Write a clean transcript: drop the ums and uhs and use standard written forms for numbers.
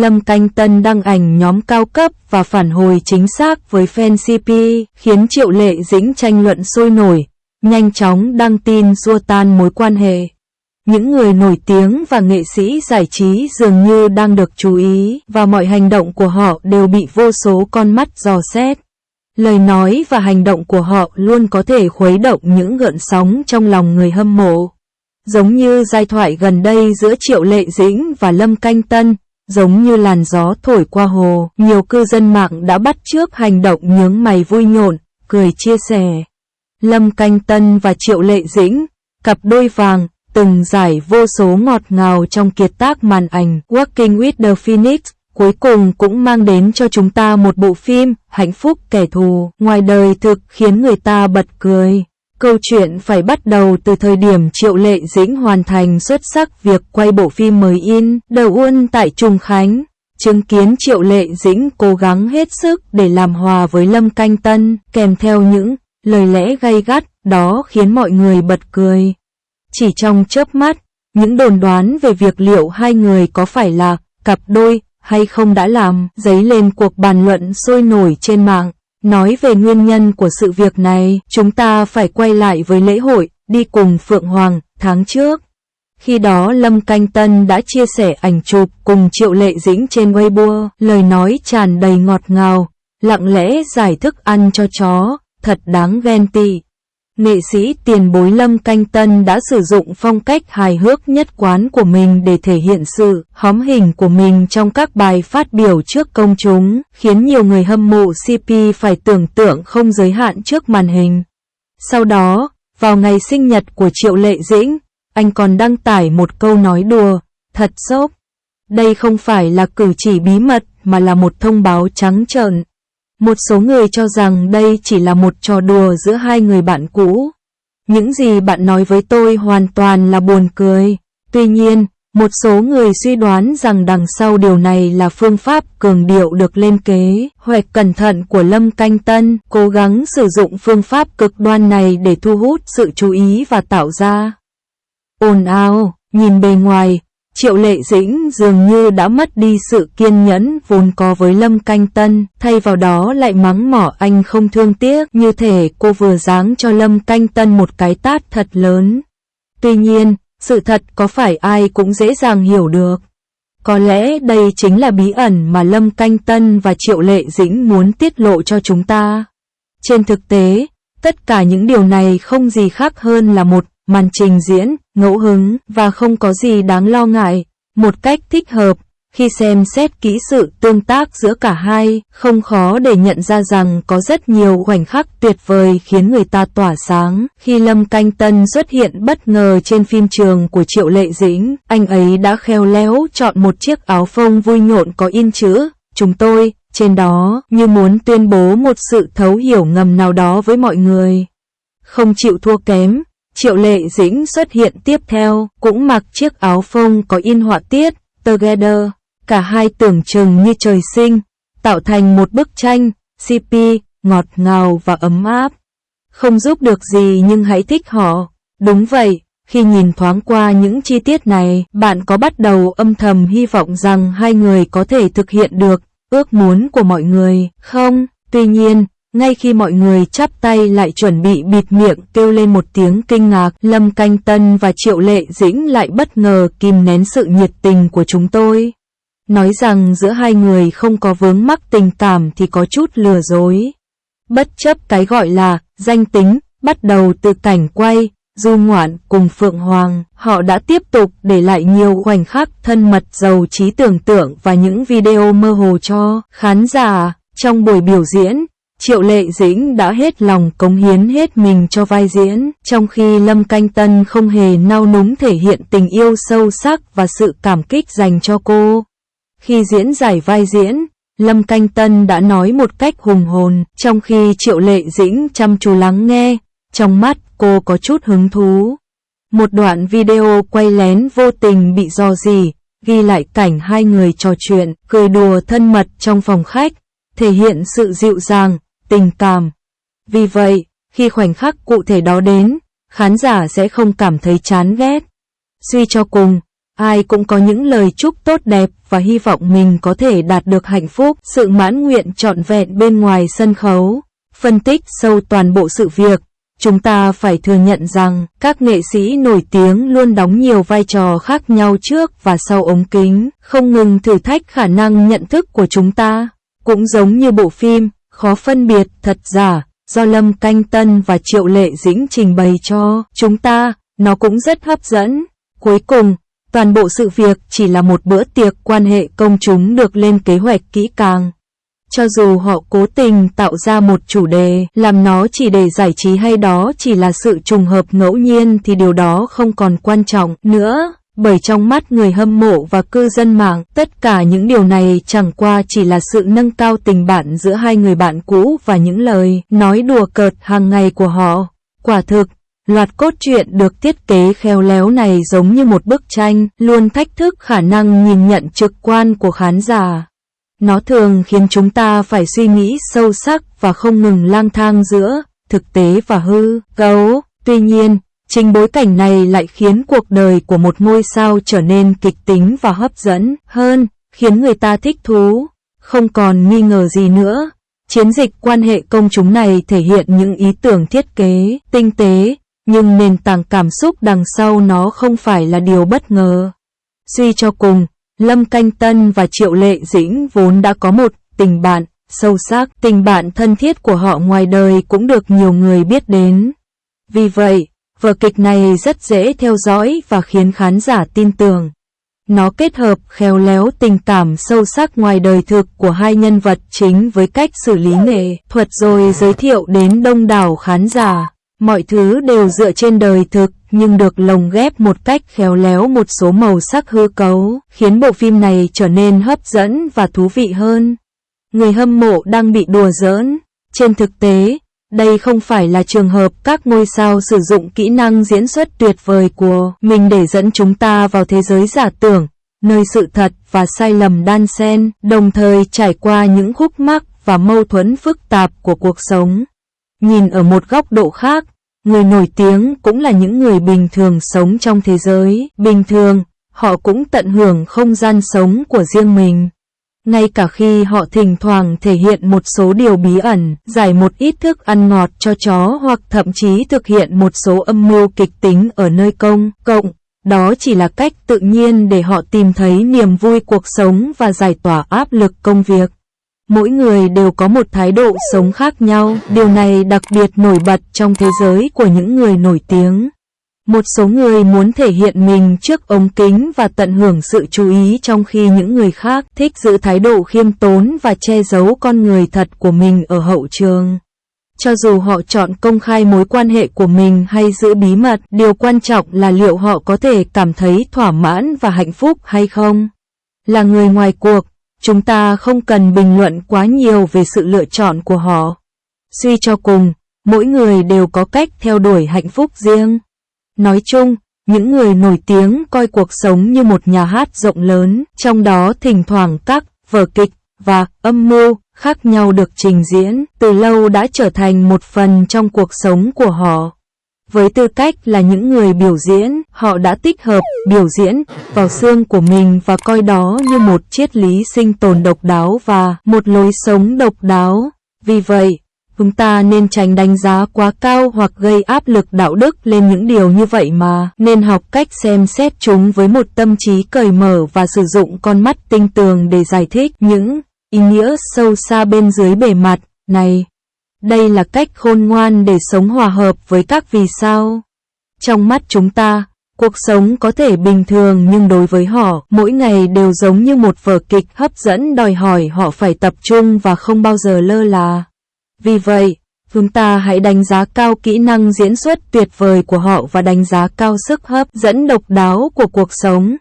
Lâm Canh Tân đăng ảnh nhóm cao cấp và phản hồi chính xác với fan CP, khiến Triệu Lệ Dĩnh tranh luận sôi nổi, nhanh chóng đăng tin xua tan mối quan hệ. Những người nổi tiếng và nghệ sĩ giải trí dường như đang được chú ý, và mọi hành động của họ đều bị vô số con mắt dò xét. Lời nói và hành động của họ luôn có thể khuấy động những gợn sóng trong lòng người hâm mộ. Giống như giai thoại gần đây giữa Triệu Lệ Dĩnh và Lâm Canh Tân, giống như làn gió thổi qua hồ, nhiều cư dân mạng đã bắt chước hành động nhướng mày vui nhộn, cười chia sẻ. Lâm Canh Tân và Triệu Lệ Dĩnh, cặp đôi vàng, từng giải vô số ngọt ngào trong kiệt tác màn ảnh Working with the Phoenix, cuối cùng cũng mang đến cho chúng ta một bộ phim hạnh phúc kẻ thù ngoài đời thực khiến người ta bật cười. Câu chuyện phải bắt đầu từ thời điểm Triệu Lệ Dĩnh hoàn thành xuất sắc việc quay bộ phim mới in The Wall tại Trùng Khánh. Chứng kiến Triệu Lệ Dĩnh cố gắng hết sức để làm hòa với Lâm Canh Tân, kèm theo những lời lẽ gay gắt, đó khiến mọi người bật cười. Chỉ trong chớp mắt, những đồn đoán về việc liệu hai người có phải là cặp đôi hay không đã làm dấy lên cuộc bàn luận sôi nổi trên mạng. Nói về nguyên nhân của sự việc này, chúng ta phải quay lại với lễ hội Đi Cùng Phượng Hoàng tháng trước. Khi đó Lâm Canh Tân đã chia sẻ ảnh chụp cùng Triệu Lệ Dĩnh trên Weibo, lời nói tràn đầy ngọt ngào, lặng lẽ giải thức ăn cho chó, thật đáng ghen tị. Nghệ sĩ tiền bối Lâm Canh Tân đã sử dụng phong cách hài hước nhất quán của mình để thể hiện sự hóm hình của mình trong các bài phát biểu trước công chúng, khiến nhiều người hâm mộ CP phải tưởng tượng không giới hạn trước màn hình. Sau đó, vào ngày sinh nhật của Triệu Lệ Dĩnh, anh còn đăng tải một câu nói đùa, thật sốc. Đây không phải là cử chỉ bí mật mà là một thông báo trắng trợn. Một số người cho rằng đây chỉ là một trò đùa giữa hai người bạn cũ. Những gì bạn nói với tôi hoàn toàn là buồn cười. Tuy nhiên, một số người suy đoán rằng đằng sau điều này là phương pháp cường điệu được lên kế hoạch cẩn thận của Lâm Canh Tân, cố gắng sử dụng phương pháp cực đoan này để thu hút sự chú ý và tạo ra ồn ào. Nhìn bề ngoài, Triệu Lệ Dĩnh dường như đã mất đi sự kiên nhẫn vốn có với Lâm Canh Tân, thay vào đó lại mắng mỏ anh không thương tiếc, như thể cô vừa giáng cho Lâm Canh Tân một cái tát thật lớn. Tuy nhiên, sự thật có phải ai cũng dễ dàng hiểu được. Có lẽ đây chính là bí ẩn mà Lâm Canh Tân và Triệu Lệ Dĩnh muốn tiết lộ cho chúng ta. Trên thực tế, tất cả những điều này không gì khác hơn là một màn trình diễn, ngẫu hứng, và không có gì đáng lo ngại. Một cách thích hợp, khi xem xét kỹ sự tương tác giữa cả hai, không khó để nhận ra rằng có rất nhiều khoảnh khắc tuyệt vời khiến người ta tỏa sáng. Khi Lâm Canh Tân xuất hiện bất ngờ trên phim trường của Triệu Lệ Dĩnh, anh ấy đã khéo léo chọn một chiếc áo phông vui nhộn có in chữ "Chúng tôi" trên đó, như muốn tuyên bố một sự thấu hiểu ngầm nào đó với mọi người. Không chịu thua kém, Triệu Lệ Dĩnh xuất hiện tiếp theo, cũng mặc chiếc áo phông có in họa tiết Together. Cả hai tưởng chừng như trời sinh, tạo thành một bức tranh CP ngọt ngào và ấm áp. Không giúp được gì nhưng hãy thích họ. Đúng vậy, khi nhìn thoáng qua những chi tiết này, bạn có bắt đầu âm thầm hy vọng rằng hai người có thể thực hiện được ước muốn của mọi người không? Tuy nhiên, ngay khi mọi người chắp tay lại chuẩn bị bịt miệng kêu lên một tiếng kinh ngạc, Lâm Canh Tân và Triệu Lệ Dĩnh lại bất ngờ kìm nén sự nhiệt tình của chúng tôi. Nói rằng giữa hai người không có vướng mắc tình cảm thì có chút lừa dối. Bất chấp cái gọi là danh tính, bắt đầu từ cảnh quay, du ngoạn cùng Phượng Hoàng, họ đã tiếp tục để lại nhiều khoảnh khắc thân mật giàu trí tưởng tượng và những video mơ hồ cho khán giả. Trong buổi biểu diễn, Triệu Lệ Dĩnh đã hết lòng cống hiến hết mình cho vai diễn, trong khi Lâm Canh Tân không hề nao núng thể hiện tình yêu sâu sắc và sự cảm kích dành cho cô. Khi diễn giải vai diễn, Lâm Canh Tân đã nói một cách hùng hồn, trong khi Triệu Lệ Dĩnh chăm chú lắng nghe, trong mắt cô có chút hứng thú. Một đoạn video quay lén vô tình bị rò rỉ, ghi lại cảnh hai người trò chuyện, cười đùa thân mật trong phòng khách, thể hiện sự dịu dàng, tình cảm. Vì vậy, khi khoảnh khắc cụ thể đó đến, khán giả sẽ không cảm thấy chán ghét. Suy cho cùng, Ai cũng có những lời chúc tốt đẹp và hy vọng mình có thể đạt được hạnh phúc, sự mãn nguyện trọn vẹn bên ngoài sân khấu. Phân tích sâu toàn bộ sự việc, chúng ta phải thừa nhận rằng các nghệ sĩ nổi tiếng luôn đóng nhiều vai trò khác nhau trước và sau ống kính, không ngừng thử thách khả năng nhận thức của chúng ta. Cũng giống như bộ phim Khó phân biệt thật giả do Lâm Canh Tân và Triệu Lệ Dĩnh trình bày cho chúng ta, nó cũng rất hấp dẫn. Cuối cùng, toàn bộ sự việc chỉ là một bữa tiệc quan hệ công chúng được lên kế hoạch kỹ càng. Cho dù họ cố tình tạo ra một chủ đề, làm nó chỉ để giải trí hay đó chỉ là sự trùng hợp ngẫu nhiên thì điều đó không còn quan trọng nữa, bởi trong mắt người hâm mộ và cư dân mạng, tất cả những điều này chẳng qua chỉ là sự nâng cao tình bạn giữa hai người bạn cũ và những lời nói đùa cợt hàng ngày của họ. Quả thực, loạt cốt truyện được thiết kế khéo léo này giống như một bức tranh, luôn thách thức khả năng nhìn nhận trực quan của khán giả. Nó thường khiến chúng ta phải suy nghĩ sâu sắc và không ngừng lang thang giữa thực tế và hư cấu. Tuy nhiên, chính bối cảnh này lại khiến cuộc đời của một ngôi sao trở nên kịch tính và hấp dẫn hơn, khiến người ta thích thú. Không còn nghi ngờ gì nữa, chiến dịch quan hệ công chúng này thể hiện những ý tưởng thiết kế tinh tế, nhưng nền tảng cảm xúc đằng sau nó không phải là điều bất ngờ. Suy cho cùng, Lâm Canh Tân và Triệu Lệ Dĩnh vốn đã có một tình bạn sâu sắc, tình bạn thân thiết của họ ngoài đời cũng được nhiều người biết đến. Vì vậy, vở kịch này rất dễ theo dõi và khiến khán giả tin tưởng. Nó kết hợp khéo léo tình cảm sâu sắc ngoài đời thực của hai nhân vật chính với cách xử lý nghệ thuật rồi giới thiệu đến đông đảo khán giả. Mọi thứ đều dựa trên đời thực, nhưng được lồng ghép một cách khéo léo một số màu sắc hư cấu, khiến bộ phim này trở nên hấp dẫn và thú vị hơn. Người hâm mộ đang bị đùa giỡn. Trên thực tế, đây không phải là trường hợp các ngôi sao sử dụng kỹ năng diễn xuất tuyệt vời của mình để dẫn chúng ta vào thế giới giả tưởng, nơi sự thật và sai lầm đan xen, đồng thời trải qua những khúc mắc và mâu thuẫn phức tạp của cuộc sống. Nhìn ở một góc độ khác, người nổi tiếng cũng là những người bình thường sống trong thế giới bình thường, họ cũng tận hưởng không gian sống của riêng mình. Ngay cả khi họ thỉnh thoảng thể hiện một số điều bí ẩn, giải một ít thức ăn ngọt cho chó hoặc thậm chí thực hiện một số âm mưu kịch tính ở nơi công cộng, đó chỉ là cách tự nhiên để họ tìm thấy niềm vui cuộc sống và giải tỏa áp lực công việc. Mỗi người đều có một thái độ sống khác nhau, điều này đặc biệt nổi bật trong thế giới của những người nổi tiếng. Một số người muốn thể hiện mình trước ống kính và tận hưởng sự chú ý, trong khi những người khác thích giữ thái độ khiêm tốn và che giấu con người thật của mình ở hậu trường. Cho dù họ chọn công khai mối quan hệ của mình hay giữ bí mật, điều quan trọng là liệu họ có thể cảm thấy thỏa mãn và hạnh phúc hay không. Là người ngoài cuộc, chúng ta không cần bình luận quá nhiều về sự lựa chọn của họ. Suy cho cùng, mỗi người đều có cách theo đuổi hạnh phúc riêng. Nói chung, những người nổi tiếng coi cuộc sống như một nhà hát rộng lớn, trong đó thỉnh thoảng các vở kịch và âm mưu khác nhau được trình diễn, từ lâu đã trở thành một phần trong cuộc sống của họ. Với tư cách là những người biểu diễn, họ đã tích hợp biểu diễn vào xương của mình và coi đó như một triết lý sinh tồn độc đáo và một lối sống độc đáo. Vì vậy, chúng ta nên tránh đánh giá quá cao hoặc gây áp lực đạo đức lên những điều như vậy, mà nên học cách xem xét chúng với một tâm trí cởi mở và sử dụng con mắt tinh tường để giải thích những ý nghĩa sâu xa bên dưới bề mặt này. Đây là cách khôn ngoan để sống hòa hợp với các vì sao. Trong mắt chúng ta, cuộc sống có thể bình thường, nhưng đối với họ, mỗi ngày đều giống như một vở kịch hấp dẫn đòi hỏi họ phải tập trung và không bao giờ lơ là. Vì vậy, chúng ta hãy đánh giá cao kỹ năng diễn xuất tuyệt vời của họ và đánh giá cao sức hấp dẫn độc đáo của cuộc sống.